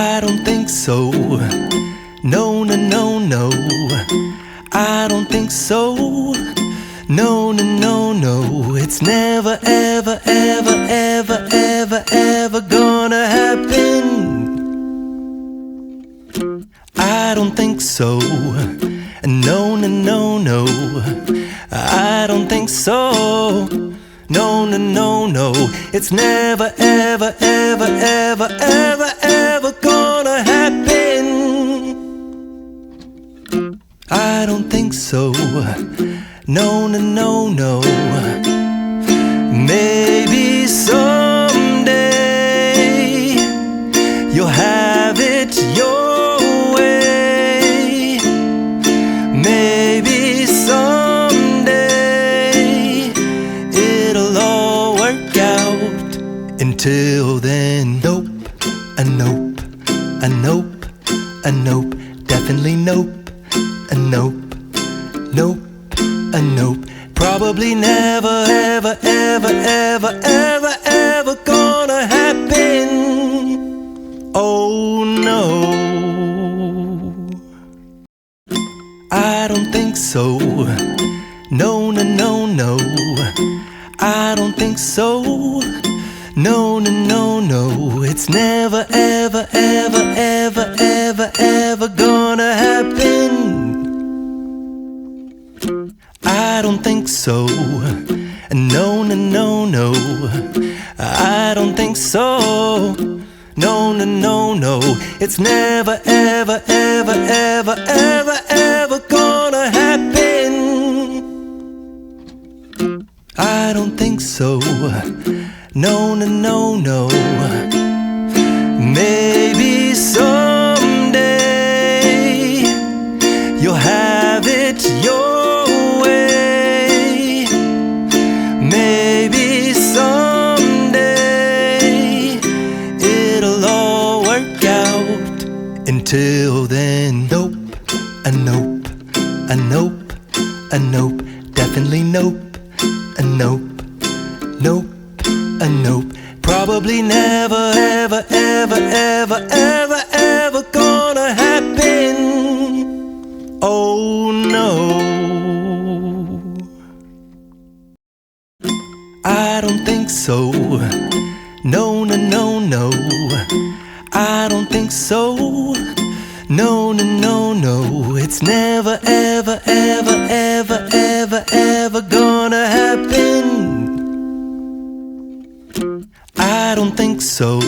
I don't think so. No, no, no, no. I don't think so. No, no, no, no. It's never, ever, ever, ever, ever, ever gonna happen. I don't think so. No, no, no, no. I don't think so. No, no, no, no. It's never, ever, ever, ever, ever, ever gonna happen. I don't think so. No, no, no, no. Maybe someday you'll have it your way. Maybe someday it'll all work out. Until then, nope, a nope, a nope, a nope, definitely nope, a nope, nope, a nope. Probably never, ever, ever, ever, ever, ever gonna happen. Oh no, I don't think so. No, no, no, no. I don't think so. No, no, no, no. It's never, ever, ever, ever, ever, ever gonna happen. I don't think so. No, no, no, no. I don't think so. No, no, no, no. It's never, ever, ever, ever, ever, ever gonna happen. I don't think so. No, no, no, no. Maybe someday you'll have it your way. Maybe someday it'll all work out. Until then, nope, a nope, a nope, a nope, definitely nope, a nope, nope, a nope. Probably never, ever, ever, ever, ever, ever gonna happen. Oh no, I don't think so. No, no, no, no. I don't think so. No, no, no, no. It's never, ever, ever, ever, ever, ever gonna happen. I don't think so.